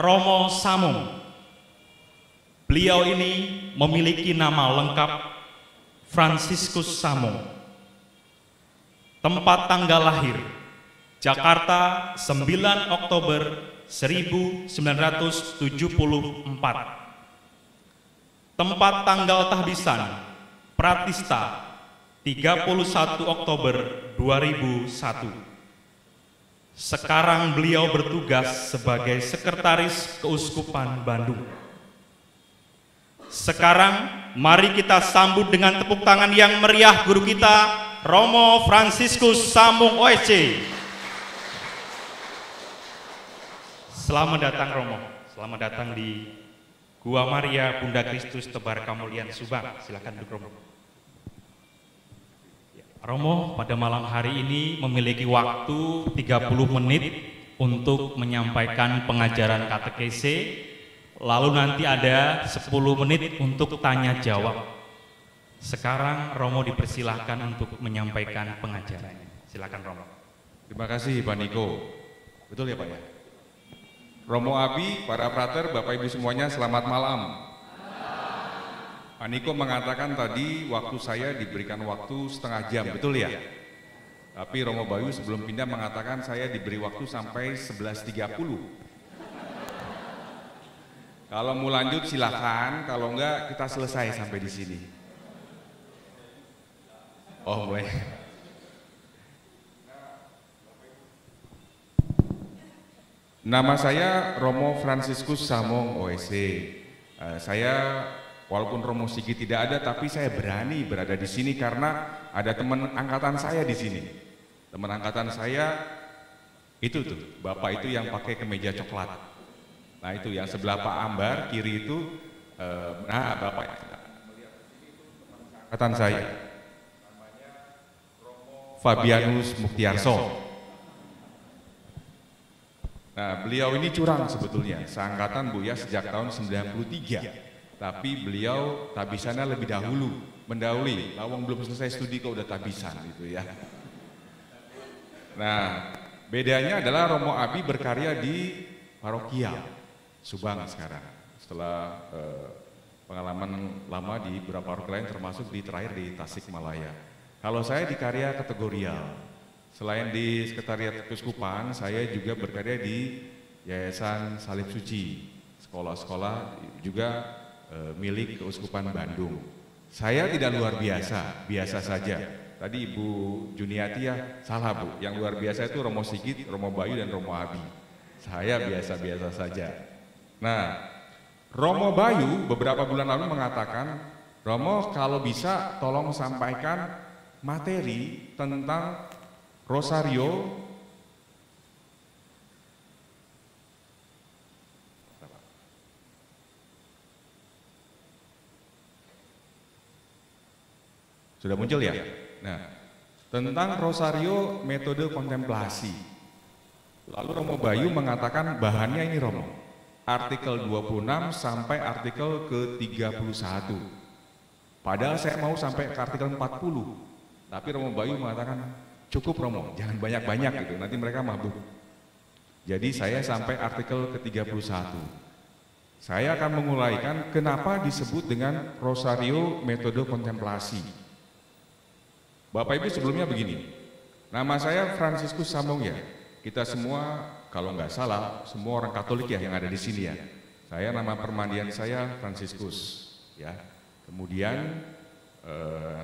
Romo Samung. Beliau ini memiliki nama lengkap Fransiskus Samung. Tempat tanggal lahir Jakarta 9 Oktober 1974. Tempat tanggal tahbisan Pratista 31 Oktober 2001. Sekarang beliau bertugas sebagai Sekretaris Keuskupan Bandung. Sekarang mari kita sambut dengan tepuk tangan yang meriah guru kita, Romo Fransiskus Samung OSC. Selamat datang Romo, selamat datang di Gua Maria Bunda Kristus Tebar Kamulian Subang. Silakan duduk Romo. Romo pada malam hari ini memiliki waktu 30 menit untuk menyampaikan pengajaran katekese, lalu nanti ada 10 menit untuk tanya jawab. Sekarang Romo dipersilahkan untuk menyampaikan pengajarannya. Silakan Romo. Terima kasih Pak Niko. Betul ya Pak ya? Romo Abi, para frater, Bapak Ibu semuanya selamat malam. Pak Niko mengatakan tadi waktu saya diberikan waktu setengah jam, betul ya? Tapi Romo Bayu sebelum pindah mengatakan saya diberi waktu sampai 11.30. Kalau mau lanjut silakan, kalau enggak kita selesai sampai di sini. Oh boleh. Nama saya Romo Fransiskus Samung OSC. Saya walaupun Romo Sigit tidak ada, tapi saya berani berada di sini karena ada teman angkatan saya di sini. Teman angkatan saya itu tuh, bapak itu yang pakai kemeja coklat. Nah itu yang sebelah Pak Ambar, kiri itu, nah bapak angkatan saya. Namanya Romo Fabianus Muktiarso. Nah beliau ini curang sebetulnya, seangkatan Buya sejak tahun 93. Tapi beliau tabisannya lebih dahulu, mendahului. Lawang belum selesai studi kok udah tabisan gitu ya. Nah, bedanya adalah Romo Abi berkarya di parokial Subang sekarang. Setelah pengalaman lama di beberapa parokial lain, termasuk di terakhir di Tasikmalaya. Kalau saya di karya kategorial, selain di Sekretariat Keuskupan, saya juga berkarya di Yayasan Salib Suci, sekolah-sekolah juga milik Keuskupan Bandung. Saya tidak luar biasa, biasa saja. Tadi Ibu Juniati ya salah Bu, yang luar biasa itu Romo Sigit, Romo Bayu dan Romo Abi. Saya biasa-biasa saja. Nah, Romo Bayu beberapa bulan lalu mengatakan, Romo kalau bisa tolong sampaikan materi tentang Rosario sudah muncul ya? Nah, tentang Rosario metode kontemplasi. Lalu Romo Bayu mengatakan bahannya ini Romo, artikel 26 sampai artikel ke-31. Padahal saya mau sampai ke artikel 40. Tapi Romo Bayu mengatakan cukup Romo, jangan banyak-banyak gitu, nanti mereka mabuk. Jadi saya sampai artikel ke-31. Saya akan menguraikan kenapa disebut dengan Rosario metode kontemplasi. Bapak Ibu sebelumnya begini, nama saya Fransiskus Samung ya. Kita semua kalau nggak salah semua orang Katolik ya yang ada di sini ya. Saya nama permandian saya Fransiskus ya. Kemudian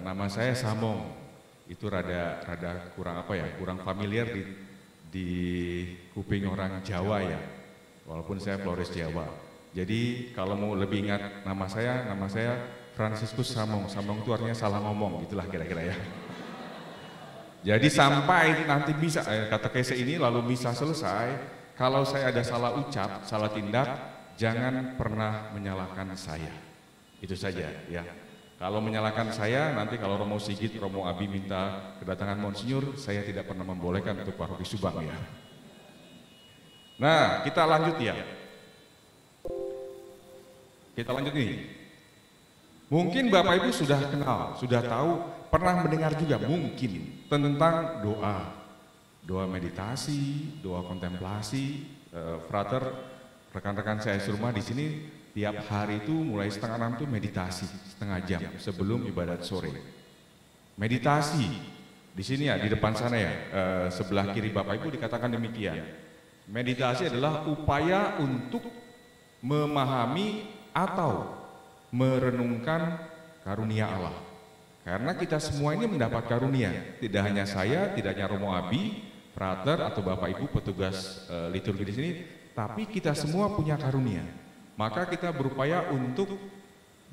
nama saya Samung itu rada kurang apa ya, kurang familiar di kuping orang Jawa ya. Walaupun saya Flores Jawa. Jadi kalau mau lebih ingat nama saya Fransiskus Samung. Samung itu artinya salah ngomong, gitulah kira-kira ya. Jadi sampai nanti bisa katekese ini lalu bisa selesai, kalau saya ada salah ucap, salah tindak, jangan pernah menyalahkan saya. Itu saja ya. Kalau menyalahkan saya, nanti kalau Romo Sigit, Romo Abi minta kedatangan Monsinyur, saya tidak pernah membolehkan untuk paroki Subang ya. Nah, kita lanjut ya. Kita lanjut nih. Mungkin Bapak Ibu sudah kenal, sudah tahu, pernah mendengar juga mungkin tentang doa meditasi, doa kontemplasi. Frater rekan-rekan saya serumah di sini tiap hari itu mulai setengah 6 itu meditasi setengah jam sebelum ibadat sore. Meditasi di sini ya, di depan sana ya, sebelah kiri Bapak Ibu dikatakan demikian. Meditasi adalah upaya untuk memahami atau merenungkan karunia Allah. Karena kita semua ini mendapat karunia, tidak hanya saya, tidak hanya Romo Abi, frater atau Bapak Ibu petugas liturgi di sini, tapi kita semua punya karunia. Maka kita berupaya untuk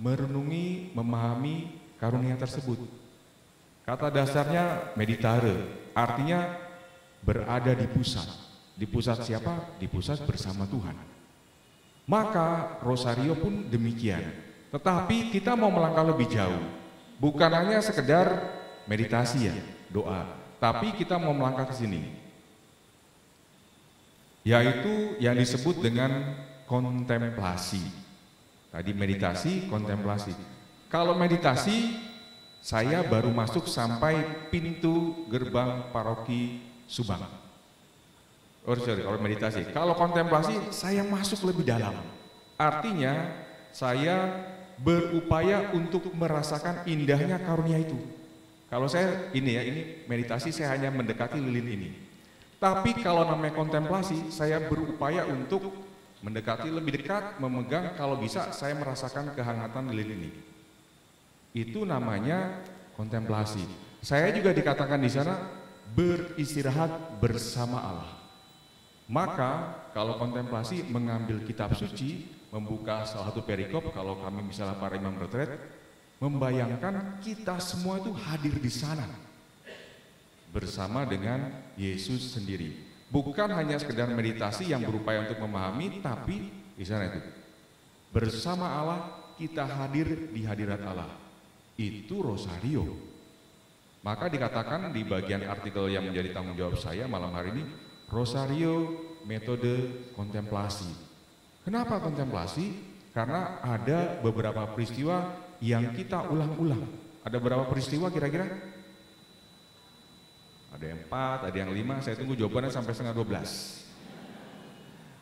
merenungi, memahami karunia tersebut. Kata dasarnya meditare, artinya berada di pusat. Di pusat siapa? Di pusat bersama Tuhan. Maka rosario pun demikian. Tetapi kita mau melangkah lebih jauh. Bukan hanya sekedar meditasi ya, doa. Tapi kita mau melangkah ke sini. Yaitu yang disebut dengan kontemplasi. Tadi meditasi, kontemplasi. Kalau meditasi, saya baru masuk sampai pintu gerbang paroki Subang. Oh sorry, kalau meditasi. Kalau kontemplasi, saya masuk lebih dalam. Artinya, saya berupaya untuk merasakan indahnya karunia itu. Kalau saya ini meditasi saya hanya mendekati lilin ini. Tapi kalau namanya kontemplasi, saya berupaya untuk mendekati lebih dekat, memegang, kalau bisa saya merasakan kehangatan lilin ini. Itu namanya kontemplasi. Saya juga dikatakan di sana beristirahat bersama Allah. Maka kalau kontemplasi mengambil kitab suci, membuka salah satu perikop, kalau kami misalnya para imam retret, membayangkan kita semua itu hadir di sana bersama dengan Yesus sendiri. Bukan hanya sekedar meditasi yang berupaya untuk memahami, tapi di sana itu bersama Allah, kita hadir di hadirat Allah. Itu rosario. Maka dikatakan di bagian artikel yang menjadi tanggung jawab saya malam hari ini, rosario metode kontemplasi. Kenapa kontemplasi? Karena ada beberapa peristiwa yang kita ulang-ulang. Ada berapa peristiwa kira-kira? Ada yang 4, ada yang 5, saya tunggu jawabannya sampai setengah 12.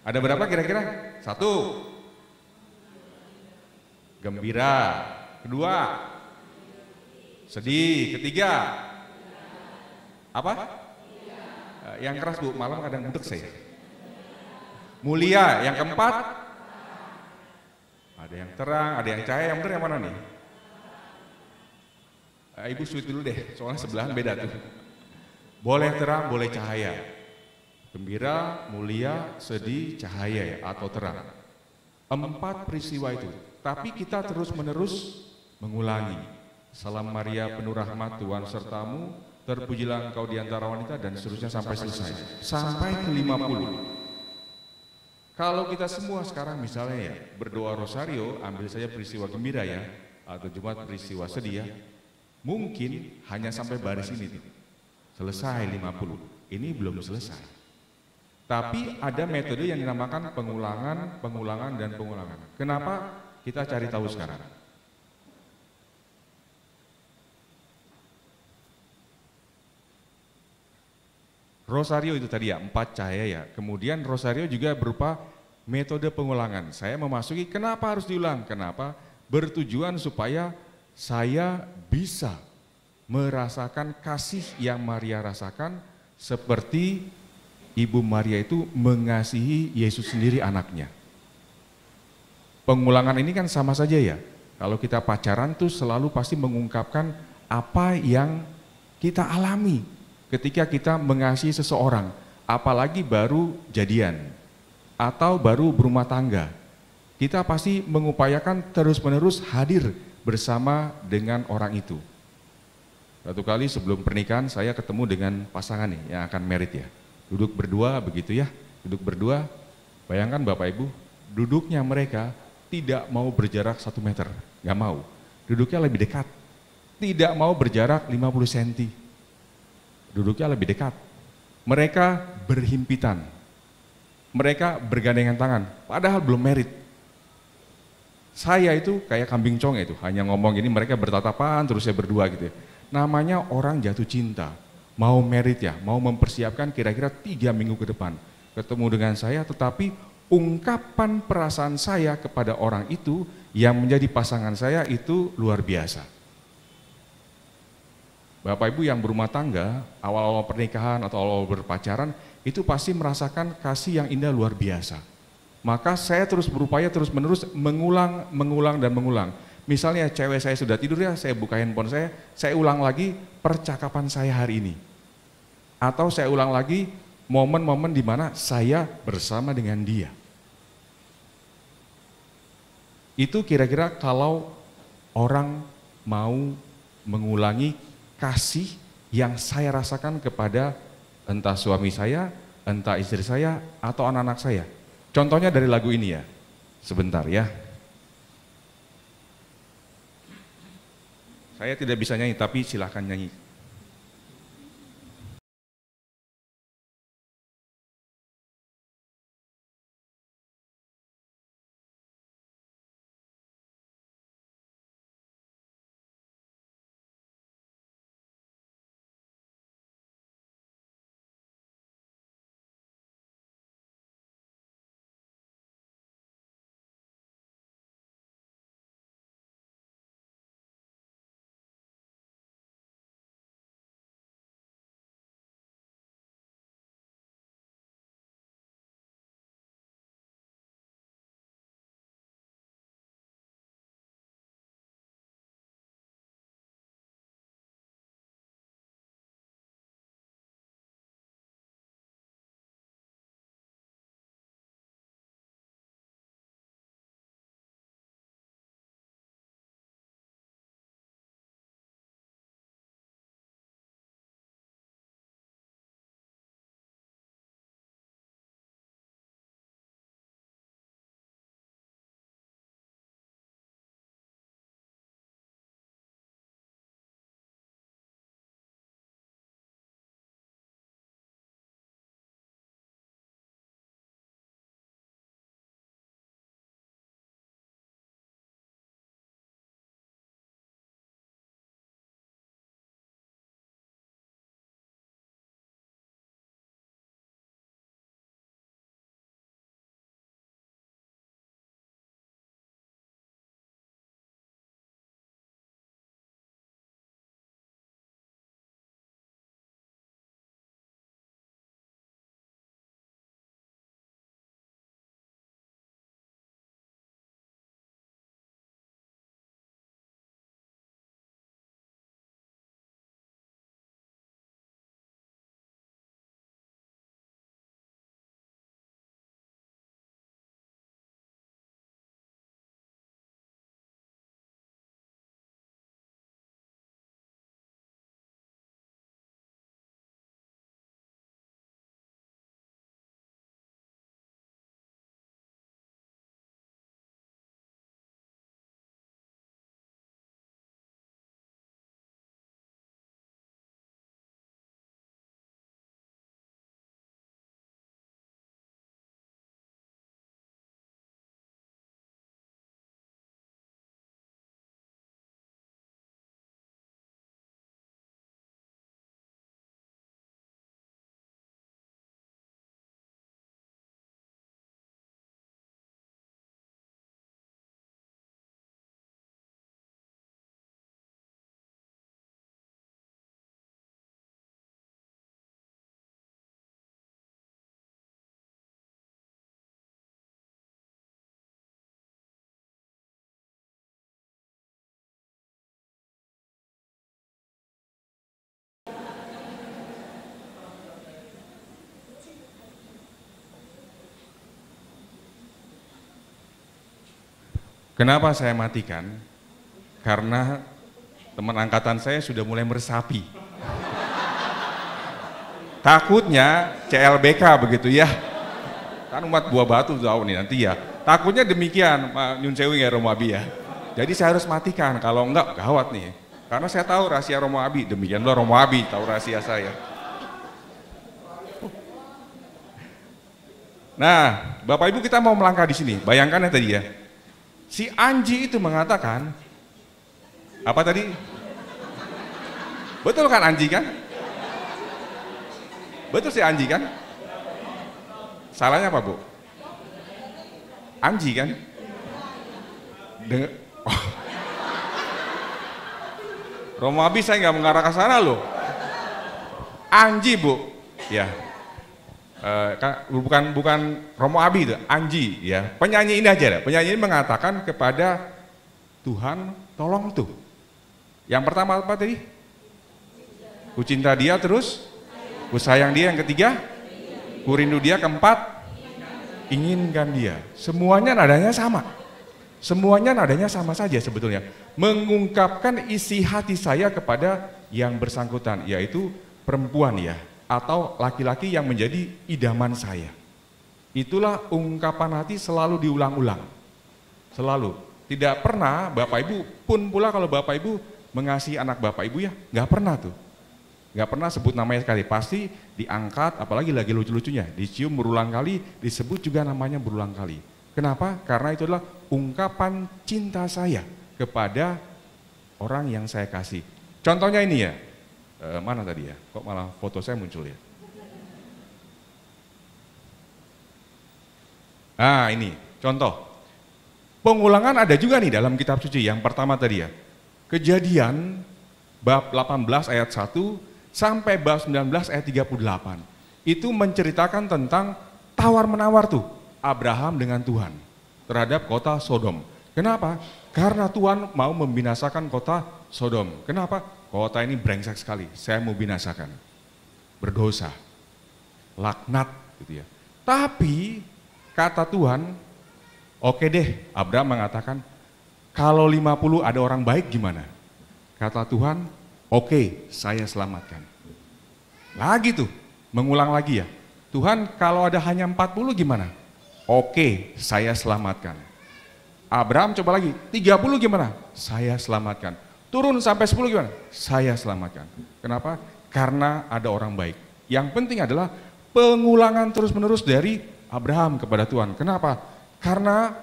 Ada berapa kira-kira? 1. Gembira. 2. Sedih. 3. Apa? Yang keras Bu, malam kadang budek saya. Mulia. Yang keempat? Ada yang terang, ada yang cahaya. Yang benar yang mana nih? Ibu sweet dulu deh, soalnya sebelahan beda tuh. Boleh terang, boleh cahaya. Gembira, mulia, sedih, cahaya atau terang. 4 peristiwa itu. Tapi kita terus-menerus mengulangi. Salam Maria penuh rahmat, Tuhan sertamu, terpujilah engkau di antara wanita, dan seterusnya sampai selesai. Sampai ke 50. Kalau kita semua sekarang misalnya ya berdoa rosario, ambil saja peristiwa gembira ya, atau Jumat peristiwa sedih ya, mungkin hanya sampai baris ini selesai 50. Ini belum selesai. Tapi ada metode yang dinamakan pengulangan, pengulangan, dan pengulangan. Kenapa? Kita cari tahu sekarang. Rosario itu tadi ya, 4 cahaya ya. Kemudian rosario juga berupa metode pengulangan. Saya memasuki, kenapa harus diulang? Kenapa? Bertujuan supaya saya bisa merasakan kasih yang Maria rasakan, seperti Ibu Maria itu mengasihi Yesus sendiri anaknya. Pengulangan ini kan sama saja ya. Kalau kita pacaran tuh selalu pasti mengungkapkan apa yang kita alami ketika kita mengasihi seseorang, apalagi baru jadian atau baru berumah tangga. Kita pasti mengupayakan terus-menerus hadir bersama dengan orang itu. Satu kali sebelum pernikahan saya ketemu dengan pasangan nih yang akan merit ya. Duduk berdua begitu ya, duduk berdua. Bayangkan Bapak Ibu, duduknya mereka tidak mau berjarak 1 meter, nggak mau. Duduknya lebih dekat, tidak mau berjarak 50 cm. Duduknya lebih dekat. Mereka berhimpitan, mereka bergandengan tangan, padahal belum merit. Saya itu kayak kambing conge itu, hanya ngomong gini, mereka bertatapan terus saya berdua gitu ya. Namanya orang jatuh cinta, mau merit ya, mau mempersiapkan kira-kira 3 minggu ke depan. Ketemu dengan saya, tetapi ungkapan perasaan saya kepada orang itu yang menjadi pasangan saya itu luar biasa. Bapak Ibu yang berumah tangga, awal-awal pernikahan atau awal berpacaran, itu pasti merasakan kasih yang indah luar biasa. Maka saya terus berupaya terus-menerus mengulang dan mengulang. Misalnya cewek saya sudah tidur ya, saya buka handphone saya ulang lagi percakapan saya hari ini. Atau saya ulang lagi momen-momen di mana saya bersama dengan dia. Itu kira-kira kalau orang mau mengulangi kasih yang saya rasakan kepada entah suami saya, entah istri saya, atau anak-anak saya. Contohnya dari lagu ini ya, sebentar ya. Saya tidak bisa nyanyi, tapi silahkan nyanyi. Kenapa saya matikan? Karena teman angkatan saya sudah mulai meresapi. Takutnya CLBK begitu ya. Kan umat buah batu tahu nih nanti ya. Takutnya demikian Pak Nyun Sewu ya Romo Abi ya. Jadi saya harus matikan, kalau enggak gawat nih. Karena saya tahu rahasia Romo Abi, demikianlah Romo Abi tahu rahasia saya. Nah, Bapak Ibu kita mau melangkah di sini. Bayangkan ya tadi ya. Si Anji itu mengatakan apa tadi? Betul kan Anji kan? Betul si Anji kan? Salahnya apa Bu? Anji kan? Oh. Romo Abi saya nggak mengarah ke sana loh. Anji Bu, ya. Bukan Romo Abi itu, Anji ya. Penyanyi ini aja, penyanyi ini mengatakan kepada Tuhan, tolong tuh. Yang pertama apa tadi? Ku cinta dia, terus ku sayang dia, yang ketiga ku rindu dia, keempat inginkan dia. Semuanya nadanya sama. Semuanya nadanya sama saja sebetulnya. Mengungkapkan isi hati saya kepada yang bersangkutan, yaitu perempuan ya, atau laki-laki yang menjadi idaman saya. Itulah ungkapan hati, selalu diulang-ulang. Selalu. Tidak pernah Bapak Ibu pun pula kalau Bapak Ibu mengasihi anak Bapak Ibu ya, nggak pernah tuh. Nggak pernah sebut namanya sekali, pasti diangkat, apalagi lagi lucu-lucunya, dicium berulang kali, disebut juga namanya berulang kali. Kenapa? Karena itu adalah ungkapan cinta saya kepada orang yang saya kasih. Contohnya ini ya, mana tadi ya, kok malah foto saya muncul ya. Nah ini, contoh. Pengulangan ada juga nih dalam kitab suci, yang pertama tadi ya. Kejadian bab 18 ayat 1 sampai bab 19 ayat 38. Itu menceritakan tentang tawar-menawar tuh Abraham dengan Tuhan terhadap kota Sodom. Kenapa? Karena Tuhan mau membinasakan kota Sodom. Kenapa? Kota ini brengsek sekali, saya mau binasakan. Berdosa, laknat gitu ya. Tapi kata Tuhan, oke deh, Abraham mengatakan, kalau 50 ada orang baik gimana? Kata Tuhan, oke, saya selamatkan. Lagi tuh, mengulang lagi ya. Tuhan, kalau ada hanya 40 gimana? Oke, saya selamatkan. Abraham coba lagi, 30 gimana? Saya selamatkan. Turun sampai 10 gimana? Saya selamatkan. Kenapa? Karena ada orang baik. Yang penting adalah pengulangan terus-menerus dari Abraham kepada Tuhan. Kenapa? Karena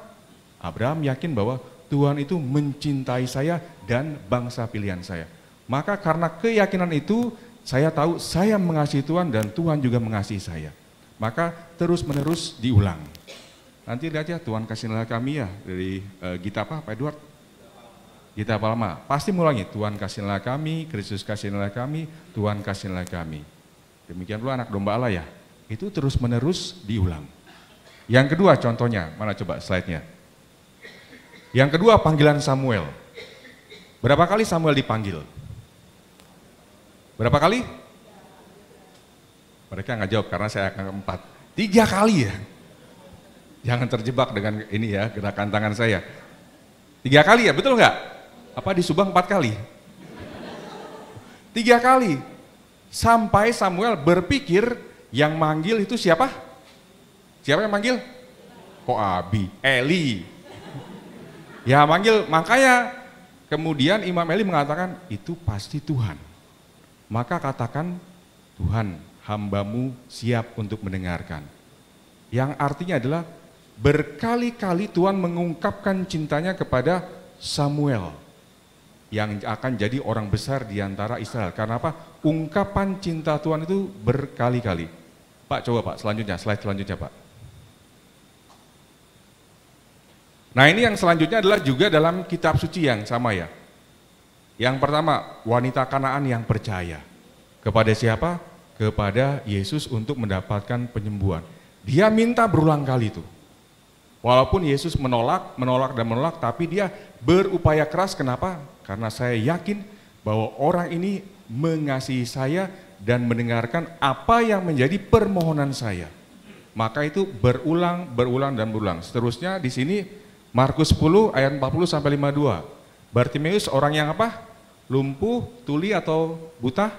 Abraham yakin bahwa Tuhan itu mencintai saya dan bangsa pilihan saya. Maka karena keyakinan itu, saya tahu saya mengasihi Tuhan dan Tuhan juga mengasihi saya. Maka terus-menerus diulang. Nanti lihat ya, Tuhan kasihlah kami ya, dari Gita apa, Pak Edward? Gita Palma, pasti mulangi, Tuhan kasihlah kami, Kristus kasihlah kami, Tuhan kasihlah kami. Demikian pula anak domba Allah ya, itu terus-menerus diulang. Yang kedua contohnya, mana coba slide-nya. Yang kedua panggilan Samuel. Berapa kali Samuel dipanggil? Berapa kali? Mereka nggak jawab karena saya akan 4. 3 kali ya. Jangan terjebak dengan ini ya, gerakan tangan saya. 3 kali ya, betul nggak? Apa di Subang 4 kali? 3 kali. Sampai Samuel berpikir yang manggil itu siapa? Siapa yang manggil? Kok Abi? Eli. Ya manggil, makanya kemudian Imam Eli mengatakan itu pasti Tuhan. Maka katakan, Tuhan, hambamu siap untuk mendengarkan. Yang artinya adalah berkali-kali Tuhan mengungkapkan cintanya kepada Samuel yang akan jadi orang besar di antara Israel. Karena apa? Ungkapan cinta Tuhan itu berkali-kali. Pak coba Pak, selanjutnya, slide selanjutnya Pak. Nah ini yang selanjutnya adalah juga dalam kitab suci yang sama ya. Yang pertama, wanita Kanaan yang percaya. Kepada siapa? Kepada Yesus untuk mendapatkan penyembuhan. Dia minta berulang kali itu. Walaupun Yesus menolak, tapi dia berupaya keras. Kenapa? Karena saya yakin bahwa orang ini mengasihi saya dan mendengarkan apa yang menjadi permohonan saya. Maka itu berulang dan berulang. Seterusnya di sini Markus 10 ayat 40 sampai 52. Bartimeus orang yang apa? Lumpuh, tuli atau buta?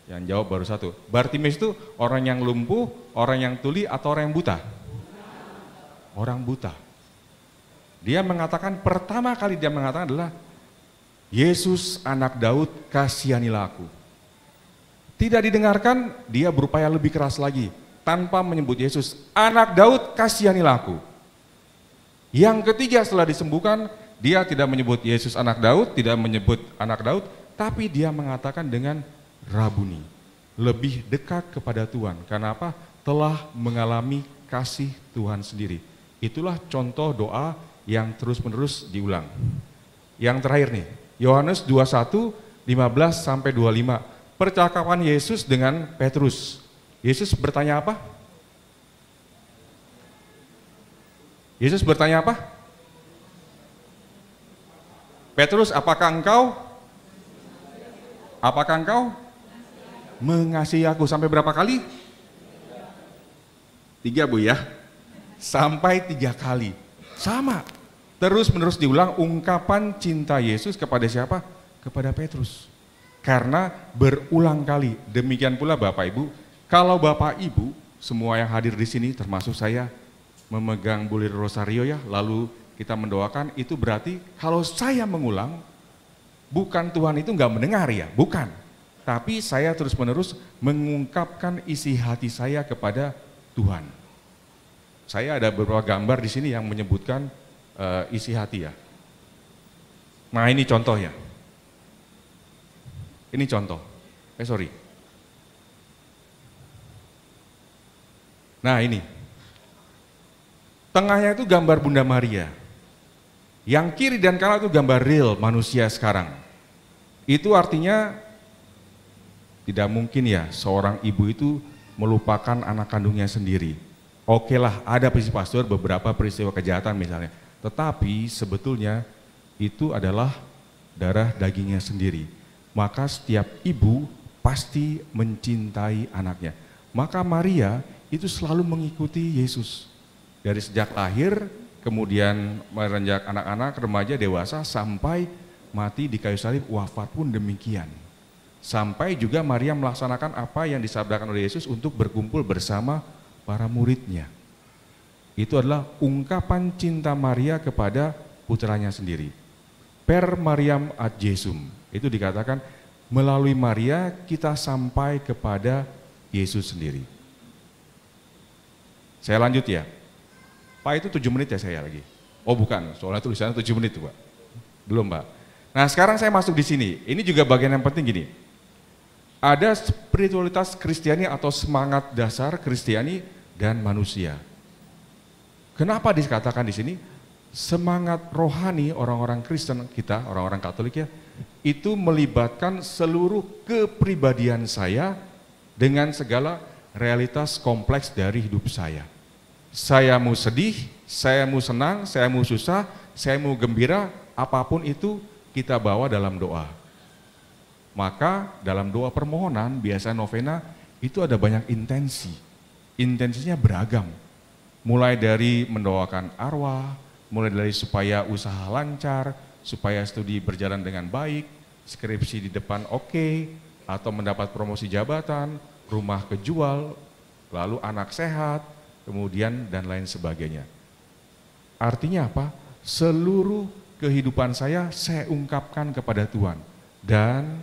Yang jawab baru satu. Bartimeus itu orang yang lumpuh, orang yang tuli atau orang yang buta? Orang buta. Dia mengatakan, pertama kali dia mengatakan adalah, Yesus anak Daud kasihanilah aku. Tidak didengarkan, dia berupaya lebih keras lagi. Tanpa menyebut Yesus, anak Daud kasihanilah aku. Yang ketiga setelah disembuhkan, dia tidak menyebut Yesus anak Daud, tidak menyebut anak Daud, tapi dia mengatakan dengan Rabuni, lebih dekat kepada Tuhan. Karena apa? Telah mengalami kasih Tuhan sendiri. Itulah contoh doa yang terus-menerus diulang. Yang terakhir nih, Yohanes 21, 15 sampai 25. Percakapan Yesus dengan Petrus. Yesus bertanya apa? Yesus bertanya apa? Petrus, apakah engkau mengasihi aku? Sampai berapa kali? 3 Bu ya. Sampai 3 kali. Sama. Terus menerus diulang ungkapan cinta Yesus kepada siapa? Kepada Petrus. Karena berulang kali. Demikian pula Bapak Ibu, kalau Bapak Ibu semua yang hadir di sini termasuk saya memegang bulir rosario ya, lalu kita mendoakan, itu berarti kalau saya mengulang, bukan Tuhan itu nggak mendengar ya, bukan. Tapi saya terus-menerus mengungkapkan isi hati saya kepada Tuhan. Saya ada beberapa gambar di sini yang menyebutkan isi hati ya. Nah ini contoh ya. Ini contoh. Nah ini. Tengahnya itu gambar Bunda Maria. Yang kiri dan kanan itu gambar real manusia sekarang. Itu artinya tidak mungkin ya seorang ibu itu melupakan anak kandungnya sendiri. Oke lah, ada prinsip pastor beberapa peristiwa kejahatan misalnya. Tetapi sebetulnya itu adalah darah dagingnya sendiri. Maka setiap ibu pasti mencintai anaknya. Maka Maria itu selalu mengikuti Yesus. Dari sejak lahir, kemudian merenjak anak-anak, remaja, dewasa, sampai mati di kayu salib, wafat pun demikian. Sampai juga Maria melaksanakan apa yang disabdakan oleh Yesus untuk berkumpul bersama para muridnya. Itu adalah ungkapan cinta Maria kepada putranya sendiri. Per Mariam ad Jesum, itu dikatakan melalui Maria kita sampai kepada Yesus sendiri. Saya lanjut ya. Pak itu 7 menit ya saya lagi. Oh bukan, soalnya tulisannya 7 menit tuh Pak. Belum Pak. Nah sekarang saya masuk di sini. Ini juga bagian yang penting gini. Ada spiritualitas Kristiani atau semangat dasar Kristiani dan manusia. Kenapa dikatakan di sini? Semangat rohani orang-orang Kristen kita, orang-orang Katolik ya, itu melibatkan seluruh kepribadian saya dengan segala realitas kompleks dari hidup saya. Saya mau sedih, saya mau senang, saya mau susah, saya mau gembira, apapun itu kita bawa dalam doa. Maka dalam doa permohonan, biasa novena, itu ada banyak intensi. Intensinya beragam. Mulai dari mendoakan arwah, mulai dari supaya usaha lancar, supaya studi berjalan dengan baik, skripsi di depan oke, atau mendapat promosi jabatan, rumah kejual, lalu anak sehat, kemudian dan lain sebagainya. Artinya apa? Seluruh kehidupan saya ungkapkan kepada Tuhan. Dan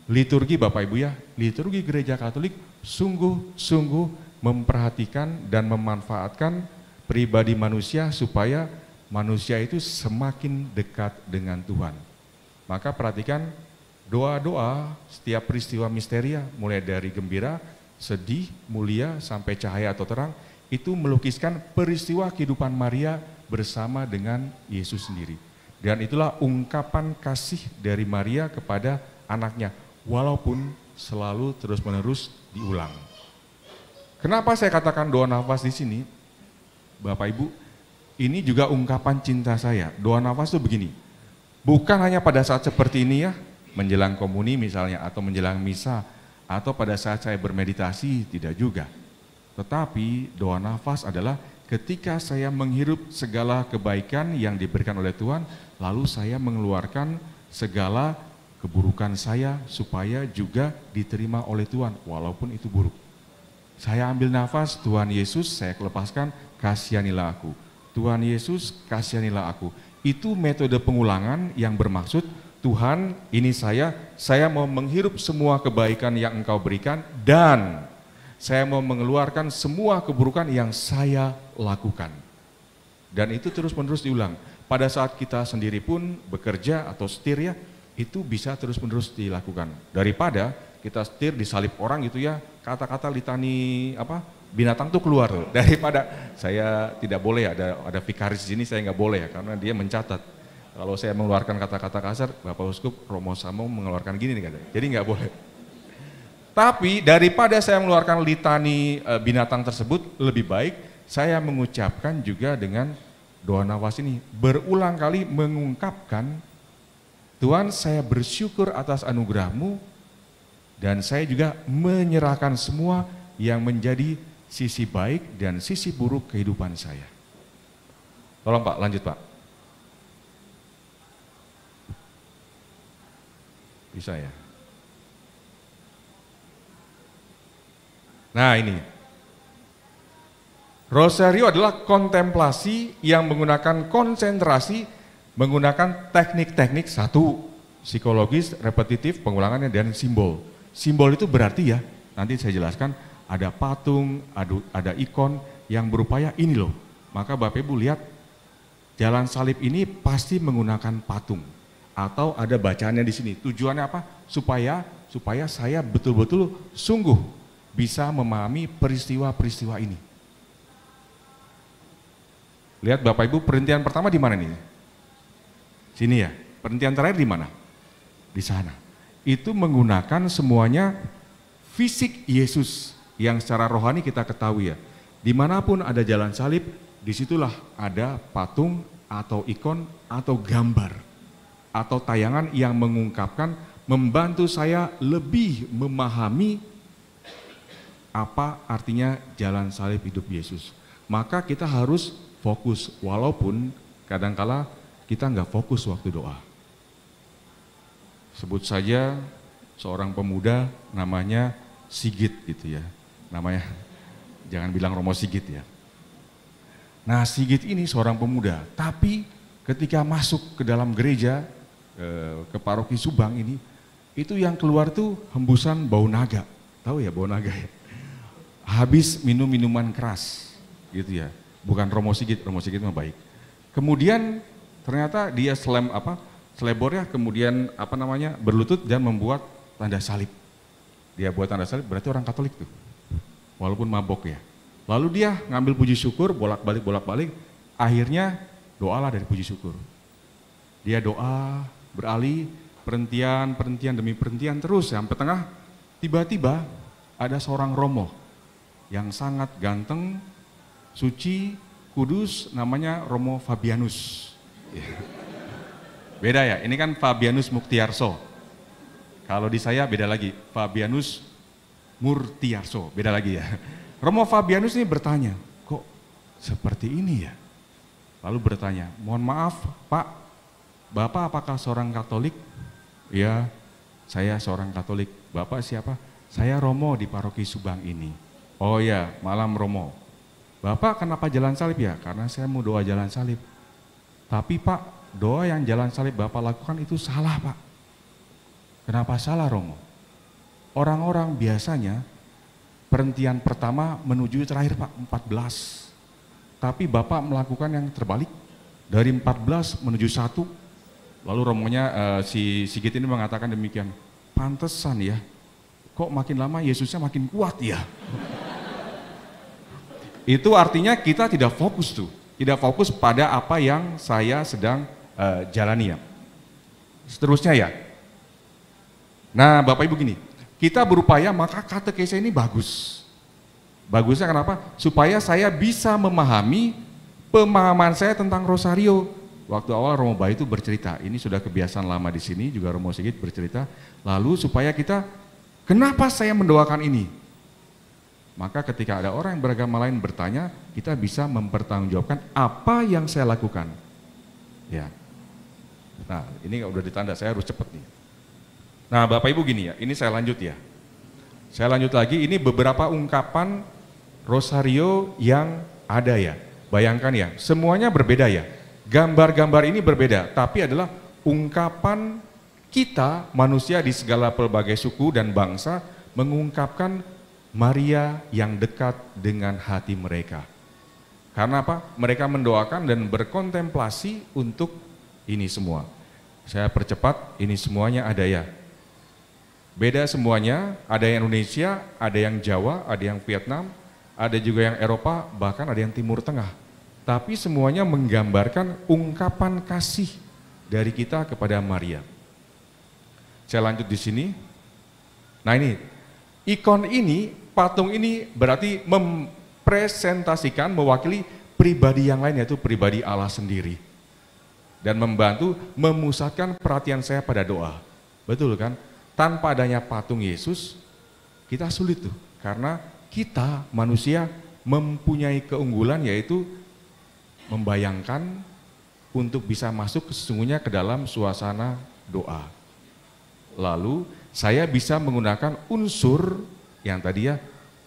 liturgi Bapak Ibu ya, liturgi Gereja Katolik sungguh-sungguh memperhatikan dan memanfaatkan pribadi manusia supaya manusia itu semakin dekat dengan Tuhan. Maka perhatikan doa-doa setiap peristiwa misteria, mulai dari gembira, sedih, mulia, sampai cahaya atau terang, itu melukiskan peristiwa kehidupan Maria bersama dengan Yesus sendiri. Dan itulah ungkapan kasih dari Maria kepada anaknya, walaupun selalu terus-menerus diulang. Kenapa saya katakan doa nafas di sini? Bapak Ibu, ini juga ungkapan cinta saya. Doa nafas itu begini, bukan hanya pada saat seperti ini ya, menjelang komuni misalnya, atau menjelang misa, atau pada saat saya bermeditasi, tidak juga. Tetapi doa nafas adalah ketika saya menghirup segala kebaikan yang diberikan oleh Tuhan, lalu saya mengeluarkan segala keburukan saya supaya juga diterima oleh Tuhan, walaupun itu buruk. Saya ambil nafas, Tuhan Yesus, saya lepaskan, kasihanilah aku. Tuhan Yesus, kasihanilah aku. Itu metode pengulangan yang bermaksud, Tuhan ini saya mau menghirup semua kebaikan yang Engkau berikan, dan saya mau mengeluarkan semua keburukan yang saya lakukan. Dan itu terus-menerus diulang. Pada saat kita sendiri pun bekerja atau setir ya, itu bisa terus-menerus dilakukan. Daripada kita setir disalib orang gitu ya, kata-kata litani binatang tuh keluar tuh. Daripada saya tidak boleh ada vikaris di sini, saya nggak boleh ya, karena dia mencatat. Kalau saya mengeluarkan kata-kata kasar, Bapak Uskup Romo Samo mengeluarkan gini nih katanya. Jadi nggak boleh. Tapi daripada saya mengeluarkan litani binatang tersebut, lebih baik saya mengucapkan juga dengan doa nafas ini. Berulang kali mengungkapkan, Tuhan saya bersyukur atas anugerah-Mu, dan saya juga menyerahkan semua yang menjadi sisi baik dan sisi buruk kehidupan saya. Tolong Pak, lanjut Pak. Bisa ya? Nah ini, rosario adalah kontemplasi yang menggunakan konsentrasi, menggunakan teknik-teknik satu, psikologis, repetitif, pengulangannya, dan simbol. Simbol itu berarti ya, nanti saya jelaskan, ada patung, ada ikon yang berupaya ini loh. Maka Bapak Ibu lihat, jalan salib ini pasti menggunakan patung. Atau ada bacaannya di sini. Tujuannya apa? Supaya saya betul-betul sungguh bisa memahami peristiwa-peristiwa ini. Lihat Bapak Ibu, perhentian pertama di mana nih? Sini ya. Perhentian terakhir di mana? Di sana. Itu menggunakan semuanya fisik Yesus yang secara rohani kita ketahui ya. Dimanapun ada jalan salib, disitulah ada patung atau ikon atau gambar atau tayangan yang mengungkapkan, membantu saya lebih memahami apa artinya jalan salib hidup Yesus. Maka kita harus fokus, walaupun kadangkala kita nggak fokus waktu doa. Sebut saja seorang pemuda namanya Sigit gitu ya. Namanya, jangan bilang Romo Sigit ya. Nah Sigit ini seorang pemuda, tapi ketika masuk ke dalam gereja, ke paroki Subang ini, itu yang keluar tuh hembusan bau naga. Tahu ya bau naga ya? Habis minum minuman keras gitu ya. Bukan Romo Sigit mah baik. Kemudian ternyata dia selebornya kemudian berlutut dan membuat tanda salib. Dia buat tanda salib, berarti orang Katolik tuh. Walaupun mabok ya. Lalu dia ngambil puji syukur, bolak-balik, akhirnya doalah dari puji syukur. Dia doa, beralih, perhentian demi perhentian terus, sampai tengah, tiba-tiba ada seorang romo yang sangat ganteng, suci, kudus, namanya Romo Fabianus. Beda ya, ini kan Fabianus Muktiarso. Kalau di saya beda lagi, Fabianus Murtiarso, beda lagi ya. Romo Fabianus ini bertanya, kok seperti ini ya? Lalu bertanya, mohon maaf Pak, Bapak apakah seorang Katolik? Ya, saya seorang Katolik. Bapak siapa? Saya Romo di paroki Subang ini. Oh ya, malam Romo. Bapak kenapa jalan salib ya? Karena saya mau doa jalan salib. Tapi Pak, doa yang jalan salib Bapak lakukan itu salah Pak. Kenapa salah Romo? Orang-orang biasanya perhentian pertama menuju terakhir Pak, 14. Tapi Bapak melakukan yang terbalik, dari 14 menuju 1. Lalu Romonya si Sigit ini mengatakan demikian, pantesan ya, kok makin lama Yesusnya makin kuat ya. Itu artinya kita tidak fokus tuh, tidak fokus pada apa yang saya sedang jalani ya. Seterusnya ya. Nah Bapak Ibu gini, kita berupaya maka katekese ini bagus. Bagusnya kenapa? Supaya saya bisa memahami pemahaman saya tentang rosario. Waktu awal Romo Bayu itu bercerita, ini sudah kebiasaan lama di sini, juga Romo Sigit bercerita. Lalu supaya kita, kenapa saya mendoakan ini? Maka ketika ada orang yang beragama lain bertanya, kita bisa mempertanggungjawabkan apa yang saya lakukan. Ya. Nah ini udah ditanda, saya harus cepat nih. Nah Bapak Ibu gini ya, ini saya lanjut ya. Saya lanjut lagi, ini beberapa ungkapan rosario yang ada ya. Bayangkan ya, semuanya berbeda ya. Gambar-gambar ini berbeda, tapi adalah ungkapan kita manusia di segala pelbagai suku dan bangsa mengungkapkan Maria yang dekat dengan hati mereka. Karena apa? Mereka mendoakan dan berkontemplasi untuk ini semua. Saya percepat, ini semuanya ada ya. Beda semuanya, ada yang Indonesia, ada yang Jawa, ada yang Vietnam, ada juga yang Eropa, bahkan ada yang Timur Tengah. Tapi semuanya menggambarkan ungkapan kasih dari kita kepada Maria. Saya lanjut di sini. Nah ini, ikon ini, patung ini berarti mempresentasikan, mewakili pribadi yang lain, yaitu pribadi Allah sendiri. Dan membantu memusatkan perhatian saya pada doa. Betul kan? Tanpa adanya patung Yesus, kita sulit tuh. Karena kita manusia mempunyai keunggulan, yaitu membayangkan untuk bisa masuk sesungguhnya ke dalam suasana doa. Lalu saya bisa menggunakan unsur yang tadi ya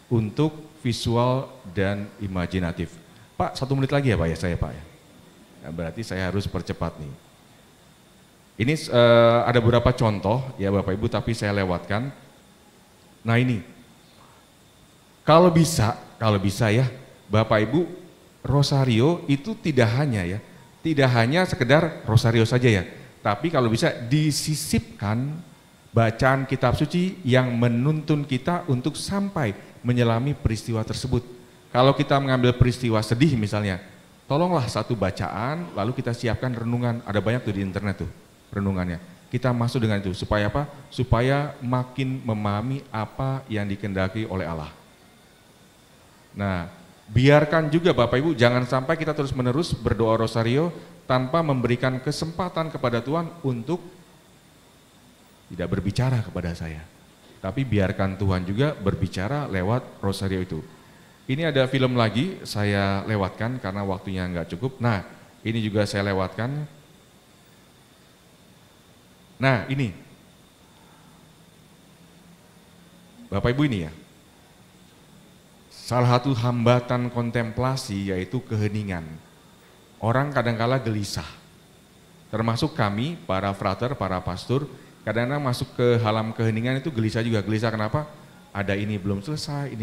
untuk visual dan imajinatif. Pak, 1 menit lagi ya Pak ya saya Pak ya. Nah, berarti saya harus percepat nih. Ini ada beberapa contoh ya Bapak Ibu, tapi saya lewatkan. Nah ini, kalau bisa ya Bapak Ibu, rosario itu tidak hanya sekedar rosario saja ya, tapi kalau bisa disisipkan bacaan kitab suci yang menuntun kita untuk sampai menyelami peristiwa tersebut. Kalau kita mengambil peristiwa sedih misalnya, tolonglah satu bacaan, lalu kita siapkan renungan, ada banyak tuh di internet tuh renungannya. Kita masuk dengan itu, supaya apa? Supaya makin memahami apa yang dikehendaki oleh Allah. Nah, biarkan juga Bapak Ibu, jangan sampai kita terus menerus berdoa rosario tanpa memberikan kesempatan kepada Tuhan untuk tidak berbicara kepada saya. Tapi biarkan Tuhan juga berbicara lewat rosario itu. Ini ada film lagi, saya lewatkan karena waktunya nggak cukup. Nah, ini juga saya lewatkan. Nah, ini. Bapak Ibu ini ya. Salah satu hambatan kontemplasi yaitu keheningan. Orang kadang-kala gelisah. Termasuk kami, para frater, para pastor, kadang-kadang masuk ke halam keheningan itu gelisah juga. Gelisah kenapa? Ada ini belum selesai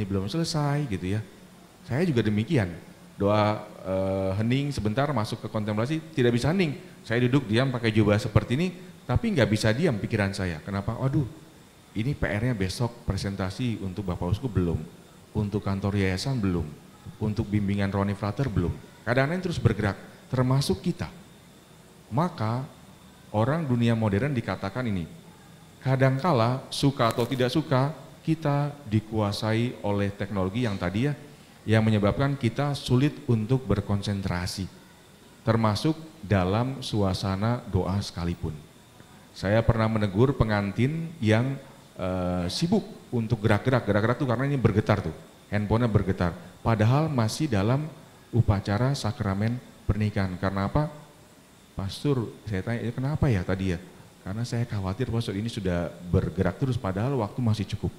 gitu ya. Saya juga demikian. Doa hening sebentar masuk ke kontemplasi, tidak bisa hening. Saya duduk diam pakai jubah seperti ini, tapi nggak bisa diam pikiran saya. Kenapa? Waduh, ini PR-nya besok presentasi untuk Bapak Uskup belum. Untuk kantor yayasan belum, untuk bimbingan Roni Frater belum. Kadang-kadang terus bergerak, termasuk kita. Maka orang dunia modern dikatakan ini, kadangkala suka atau tidak suka, kita dikuasai oleh teknologi yang tadi ya, yang menyebabkan kita sulit untuk berkonsentrasi, termasuk dalam suasana doa sekalipun. Saya pernah menegur pengantin yang sibuk untuk gerak-gerak tuh karena ini bergetar tuh, handphonenya bergetar. Padahal masih dalam upacara sakramen pernikahan. Karena apa? Pastor, saya tanya, kenapa ya tadi ya? Karena saya khawatir pastor ini sudah bergerak terus padahal waktu masih cukup.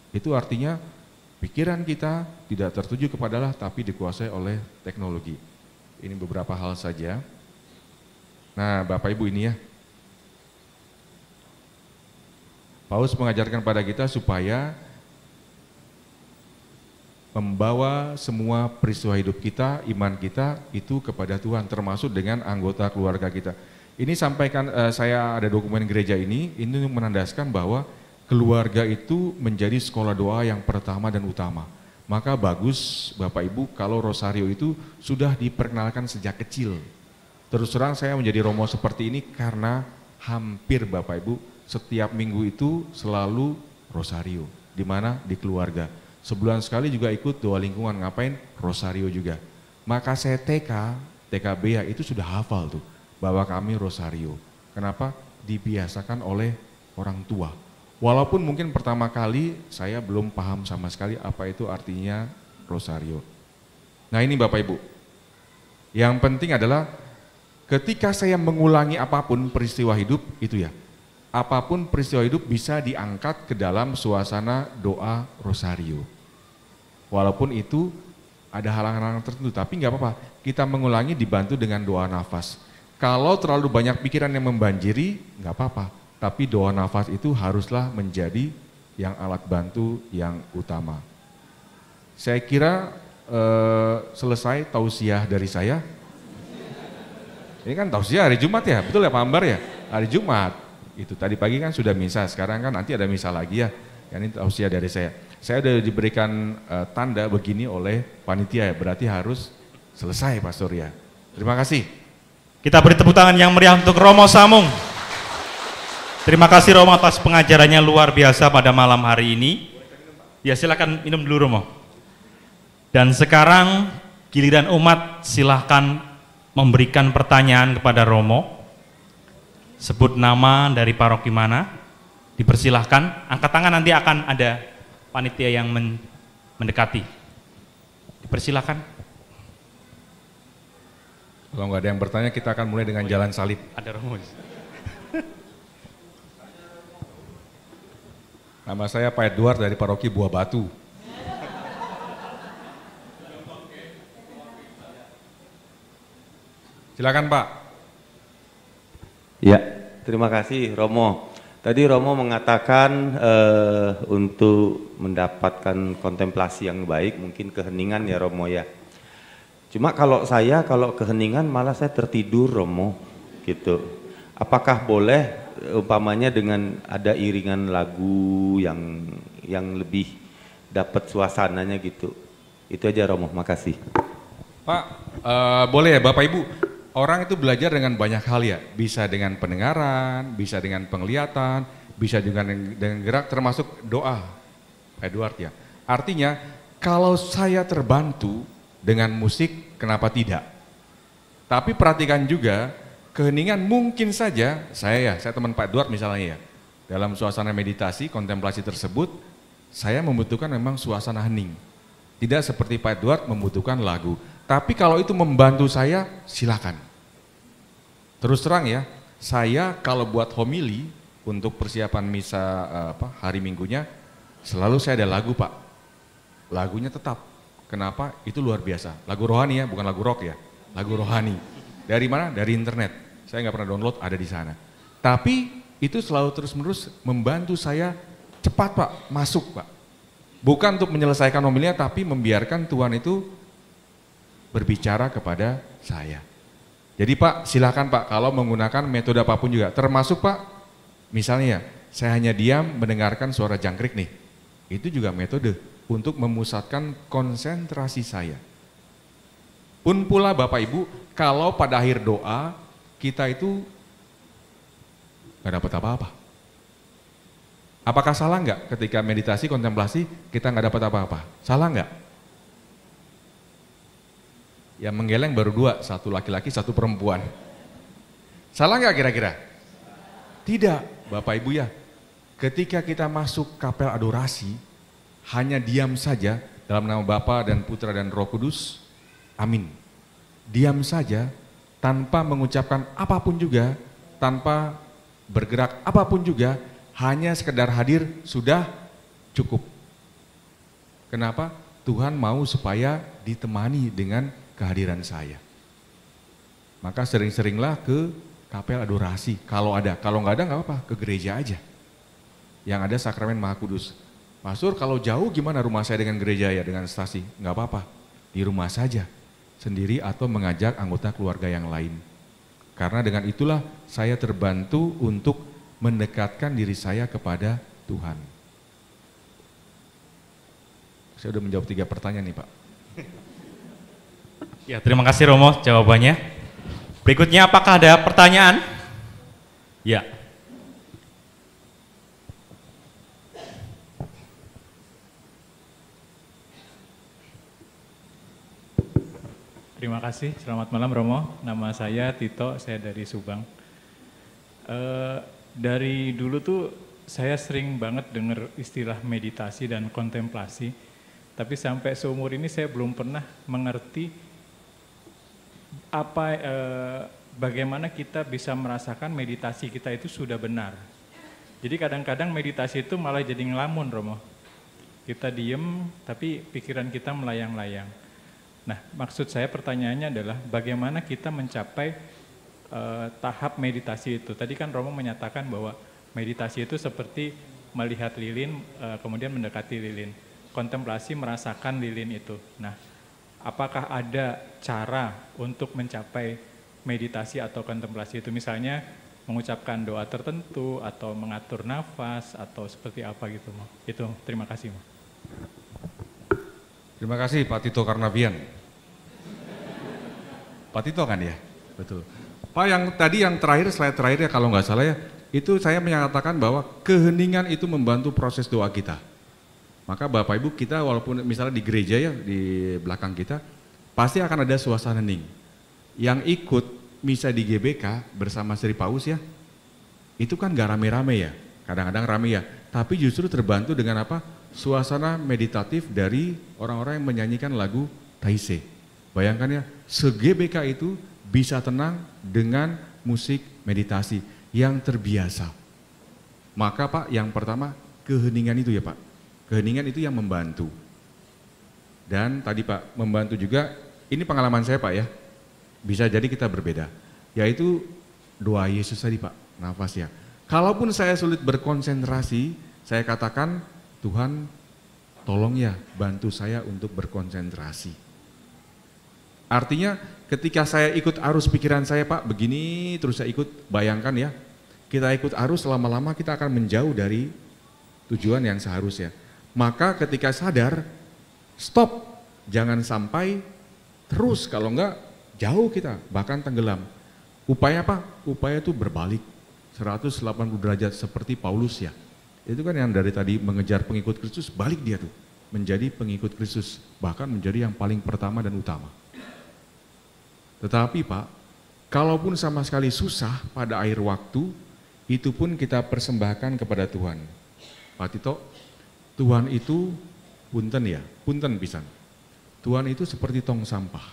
Itu artinya pikiran kita tidak tertuju kepada Allah tapi dikuasai oleh teknologi. Ini beberapa hal saja. Nah, Bapak Ibu ini ya. Paulus mengajarkan pada kita supaya membawa semua peristiwa hidup kita, iman kita itu kepada Tuhan, termasuk dengan anggota keluarga kita. Ini sampaikan saya ada dokumen gereja ini menandaskan bahwa keluarga itu menjadi sekolah doa yang pertama dan utama. Maka bagus Bapak Ibu kalau rosario itu sudah diperkenalkan sejak kecil. Terus terang saya menjadi romo seperti ini karena hampir Bapak Ibu setiap minggu itu selalu rosario. Di mana? Di keluarga. Sebulan sekali juga ikut doa lingkungan, ngapain? Rosario juga. Maka saya TKB ya itu sudah hafal tuh, bahwa kami rosario. Kenapa? Dibiasakan oleh orang tua. Walaupun mungkin pertama kali saya belum paham sama sekali apa itu artinya rosario. Nah ini Bapak Ibu, yang penting adalah ketika saya mengulangi apapun peristiwa hidup itu ya, apapun peristiwa hidup bisa diangkat ke dalam suasana doa rosario. Walaupun itu ada halangan-halangan tertentu, tapi nggak apa-apa. Kita mengulangi dibantu dengan doa nafas. Kalau terlalu banyak pikiran yang membanjiri, nggak apa-apa. Tapi doa nafas itu haruslah menjadi yang alat bantu yang utama. Saya kira selesai tausiah dari saya. Ini kan tausiah hari Jumat ya, betul ya Pak Ambar ya? Hari Jumat. Itu tadi pagi kan sudah misa, sekarang kan nanti ada misa lagi ya. Ini tausiah dari saya. saya udah diberikan tanda begini oleh panitia ya, berarti harus selesai Pak Surya. Terima kasih. Kita beri tepuk tangan yang meriah untuk Romo Samung. Terima kasih Romo atas pengajarannya luar biasa pada malam hari ini. Ya silakan minum dulu Romo. Dan sekarang giliran umat, silahkan memberikan pertanyaan kepada Romo. Sebut nama dari paroki mana, dipersilahkan. Angkat tangan, nanti akan ada panitia yang mendekati. Dipersilahkan. Kalau nggak ada yang bertanya, kita akan mulai dengan jalan salib. Ada Romo. Nama saya Pak Edward dari paroki Buah Batu. Silakan Pak. Ya, terima kasih Romo. Tadi Romo mengatakan untuk mendapatkan kontemplasi yang baik mungkin keheningan ya Romo ya. Cuma kalau keheningan malah saya tertidur Romo gitu. Apakah boleh umpamanya dengan ada iringan lagu yang lebih dapat suasananya gitu. Itu aja Romo, makasih. Pak, boleh ya Bapak Ibu, orang itu belajar dengan banyak hal ya, bisa dengan pendengaran, bisa dengan penglihatan, bisa juga dengan gerak, termasuk doa, Edward ya. Artinya, kalau saya terbantu dengan musik, kenapa tidak? Tapi perhatikan juga, keheningan mungkin saja, saya teman Pak Edward misalnya ya, dalam suasana meditasi, kontemplasi tersebut, saya membutuhkan memang suasana hening. Tidak seperti Pak Edward membutuhkan lagu. Tapi kalau itu membantu saya, silakan. Terus terang ya, saya kalau buat homili untuk persiapan misa hari Minggunya, selalu saya ada lagu Pak. Lagunya tetap. Kenapa? Itu luar biasa. Lagu rohani ya, bukan lagu rock ya. Lagu rohani. Dari mana? Dari internet. Saya nggak pernah download, ada di sana. Tapi itu selalu terus-menerus membantu saya cepat Pak, masuk Pak. Bukan untuk menyelesaikan homilinya, tapi membiarkan Tuhan itu berbicara kepada saya. Jadi Pak, silakan Pak, kalau menggunakan metode apapun juga, termasuk Pak, misalnya saya hanya diam mendengarkan suara jangkrik nih, itu juga metode untuk memusatkan konsentrasi saya. Pun pula Bapak Ibu, kalau pada akhir doa, kita itu gak dapat apa-apa. Apakah salah nggak ketika meditasi, kontemplasi, kita nggak dapat apa-apa? Salah nggak? Yang menggeleng baru dua, satu laki-laki, satu perempuan. Salah nggak kira-kira? Tidak, Bapak Ibu ya. Ketika kita masuk kapel adorasi, hanya diam saja dalam nama Bapa dan Putra dan Roh Kudus, amin. Diam saja, tanpa mengucapkan apapun juga, tanpa bergerak apapun juga, hanya sekedar hadir sudah cukup. Kenapa? Tuhan mau supaya ditemani dengan kehadiran saya. Maka sering-seringlah ke kapel adorasi, kalau ada. Kalau nggak ada nggak apa-apa, ke gereja aja. Yang ada sakramen Maha Kudus. Pastor, kalau jauh gimana rumah saya dengan gereja ya, dengan stasi? Nggak apa-apa, di rumah saja, sendiri atau mengajak anggota keluarga yang lain. Karena dengan itulah saya terbantu untuk mendekatkan diri saya kepada Tuhan. Saya sudah menjawab 3 pertanyaan nih Pak. Ya, terima kasih Romo jawabannya. Berikutnya apakah ada pertanyaan? Ya. Terima kasih, selamat malam Romo. Nama saya Tito, saya dari Subang. Dari dulu tuh saya sering banget dengar istilah meditasi dan kontemplasi, tapi sampai seumur ini saya belum pernah mengerti bagaimana kita bisa merasakan meditasi kita itu sudah benar. Jadi kadang-kadang meditasi itu malah jadi ngelamun Romo. Kita diem tapi pikiran kita melayang-layang. Nah, maksud saya pertanyaannya adalah bagaimana kita mencapai tahap meditasi itu. Tadi kan Romo menyatakan bahwa meditasi itu seperti melihat lilin, kemudian mendekati lilin. Kontemplasi merasakan lilin itu. Nah, apakah ada cara untuk mencapai meditasi atau kontemplasi itu? Misalnya mengucapkan doa tertentu atau mengatur nafas atau seperti apa gitu, Mo? Itu, terima kasih, Mo. Terima kasih Pak Tito Karnavian. Pak Tito kan ya? Betul. Pak yang tadi yang terakhir, slide terakhir ya kalau nggak salah ya, itu saya menyatakan bahwa keheningan itu membantu proses doa kita. Maka Bapak Ibu kita walaupun misalnya di gereja ya, di belakang kita, pasti akan ada suasana hening. Yang ikut misa di GBK bersama Sri Paus ya, itu kan gak rame-rame ya, kadang-kadang rame ya, tapi justru terbantu dengan apa? Suasana meditatif dari orang-orang yang menyanyikan lagu Taise. Bayangkan ya, se-GBK itu bisa tenang dengan musik meditasi yang terbiasa. Maka Pak, yang pertama keheningan itu ya Pak, keheningan itu yang membantu. Dan tadi Pak, membantu juga, ini pengalaman saya Pak ya, bisa jadi kita berbeda, yaitu doa Yesus tadi Pak, nafas ya. Kalaupun saya sulit berkonsentrasi, saya katakan, Tuhan tolong ya bantu saya untuk berkonsentrasi. Artinya ketika saya ikut arus pikiran saya Pak, begini terus saya ikut, bayangkan ya, kita ikut arus lama-lama kita akan menjauh dari tujuan yang seharusnya. Maka ketika sadar, stop, jangan sampai terus, kalau enggak jauh kita, bahkan tenggelam. Upaya apa? Upaya itu berbalik 180 derajat seperti Paulus ya. Itu kan yang dari tadi mengejar pengikut Kristus, balik dia tuh menjadi pengikut Kristus, bahkan menjadi yang paling pertama dan utama. Tetapi Pak, kalaupun sama sekali susah pada akhir waktu, itu pun kita persembahkan kepada Tuhan. Pak Tito, Tuhan itu punten ya, punten pisan. Tuhan itu seperti tong sampah.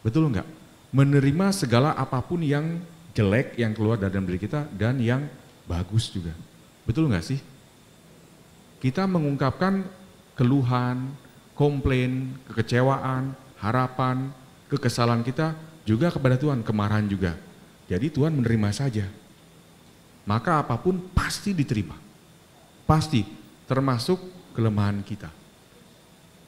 Betul enggak? Menerima segala apapun yang jelek yang keluar dari dalam diri kita dan yang bagus juga. Betul enggak sih? Kita mengungkapkan keluhan, komplain, kekecewaan, harapan, kekesalan kita juga kepada Tuhan, kemarahan juga. Jadi Tuhan menerima saja. Maka apapun pasti diterima. Pasti, termasuk kelemahan kita.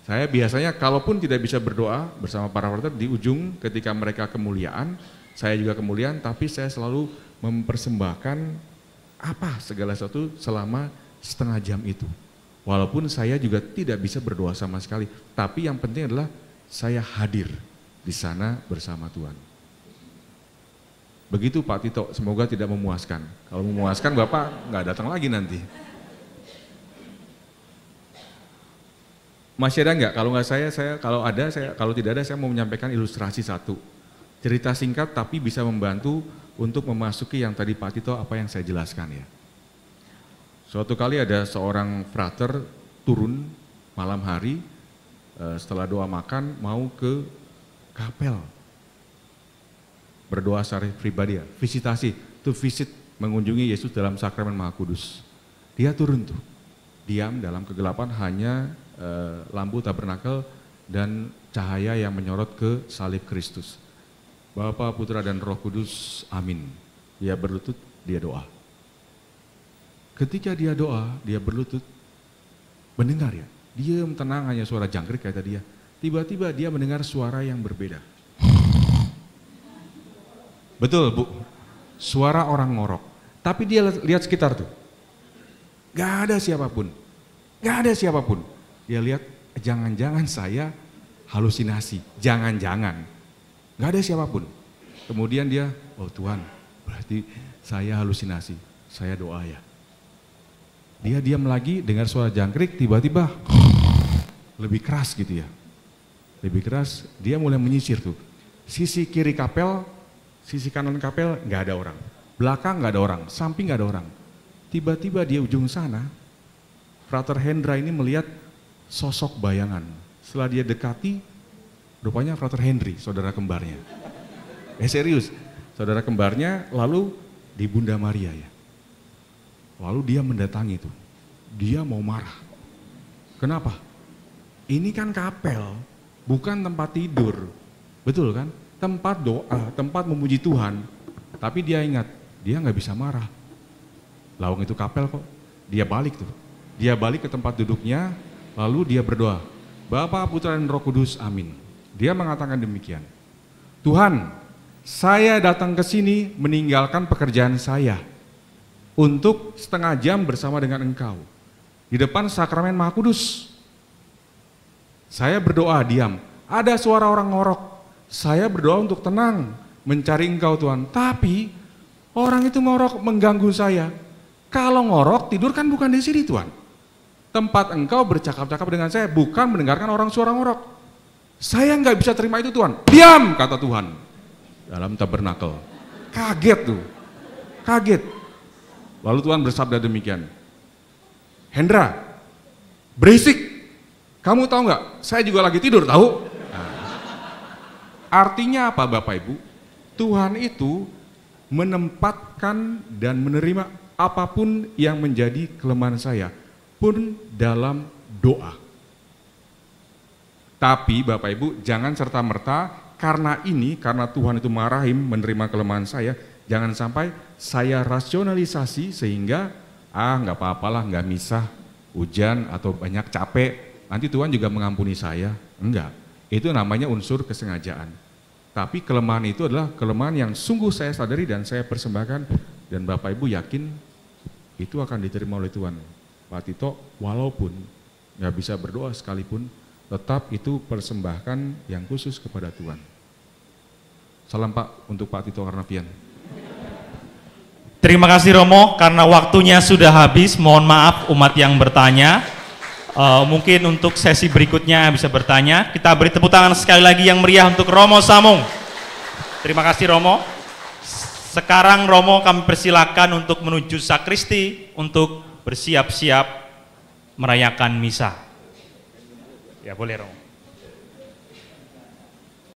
Saya biasanya kalaupun tidak bisa berdoa bersama para warta di ujung ketika mereka kemuliaan, saya juga kemuliaan, tapi saya selalu mempersembahkan apa segala sesuatu selama setengah jam itu. Walaupun saya juga tidak bisa berdoa sama sekali, tapi yang penting adalah saya hadir di sana bersama Tuhan. Begitu Pak Tito, semoga tidak memuaskan. Kalau memuaskan Bapak nggak datang lagi nanti. Masih ada nggak? Kalau nggak saya kalau ada, kalau tidak ada saya mau menyampaikan ilustrasi satu. Cerita singkat tapi bisa membantu untuk memasuki yang tadi Pak Tito apa yang saya jelaskan ya. Suatu kali ada seorang frater turun malam hari setelah doa makan mau ke kapel. Berdoa secara pribadi ya, visitasi, to visit, mengunjungi Yesus dalam sakramen Maha Kudus. Dia turun tuh, diam dalam kegelapan, hanya lampu tabernakel dan cahaya yang menyorot ke salib Kristus. Bapa, Putra dan Roh Kudus, amin. Dia berlutut, dia doa. Ketika dia doa, dia berlutut, mendengar ya, diam tenang, hanya suara jangkrik kayak tadi ya. Tiba-tiba dia mendengar suara yang berbeda. Betul Bu, suara orang ngorok. Tapi dia lihat sekitar tuh, gak ada siapapun, gak ada siapapun. Dia lihat, jangan-jangan saya halusinasi, jangan-jangan. Gak ada siapapun. Kemudian dia, oh Tuhan, berarti saya halusinasi, saya doa ya. Dia diam lagi, dengar suara jangkrik, tiba-tiba lebih keras gitu ya. Lebih keras, dia mulai menyisir tuh. Sisi kiri kapel, sisi kanan kapel nggak ada orang. Belakang nggak ada orang, samping nggak ada orang. Tiba-tiba di ujung sana, Frater Hendra ini melihat sosok bayangan. Setelah dia dekati, rupanya Frater Henry, saudara kembarnya. Serius, saudara kembarnya lalu di Bunda Maria ya. Lalu dia mendatangi itu, dia mau marah. Kenapa? Ini kan kapel, bukan tempat tidur, betul kan? Tempat doa, tempat memuji Tuhan. Tapi dia ingat, dia nggak bisa marah. Lawang itu kapel kok, dia balik tuh. Dia balik ke tempat duduknya, lalu dia berdoa, Bapa, Putra dan Roh Kudus, amin. Dia mengatakan demikian, Tuhan, saya datang ke sini meninggalkan pekerjaan saya untuk setengah jam bersama dengan Engkau di depan sakramen Maha Kudus. Saya berdoa diam. Ada suara orang ngorok. Saya berdoa untuk tenang, mencari Engkau Tuhan. Tapi orang itu ngorok mengganggu saya. Kalau ngorok tidur kan bukan di sini Tuhan. Tempat Engkau bercakap-cakap dengan saya, bukan mendengarkan orang suara ngorok. Saya nggak bisa terima itu Tuhan. Diam, kata Tuhan. Dalam tabernakel. Kaget tuh. Kaget. Lalu Tuhan bersabda demikian. Hendra, berisik. Kamu tahu nggak? Saya juga lagi tidur, tahu? Nah, artinya apa Bapak Ibu? Tuhan itu menempatkan dan menerima apapun yang menjadi kelemahan saya pun dalam doa. Tapi Bapak Ibu jangan serta-merta karena Tuhan itu marahim menerima kelemahan saya, jangan sampai saya rasionalisasi sehingga nggak apa-apalah, nggak misah, hujan atau banyak capek, nanti Tuhan juga mengampuni saya. Enggak, itu namanya unsur kesengajaan. Tapi kelemahan itu adalah kelemahan yang sungguh saya sadari dan saya persembahkan, dan Bapak Ibu yakin itu akan diterima oleh Tuhan. Pak Tito walaupun nggak bisa berdoa sekalipun, tetap itu persembahkan yang khusus kepada Tuhan. Salam Pak untuk Pak Tito Karnavian. Terima kasih Romo, karena waktunya sudah habis, mohon maaf umat yang bertanya. Mungkin untuk sesi berikutnya bisa bertanya. Kita beri tepuk tangan sekali lagi yang meriah untuk Romo Samung. Terima kasih Romo. Sekarang Romo kami persilakan untuk menuju sakristi untuk bersiap-siap merayakan misa. Ya boleh Romo.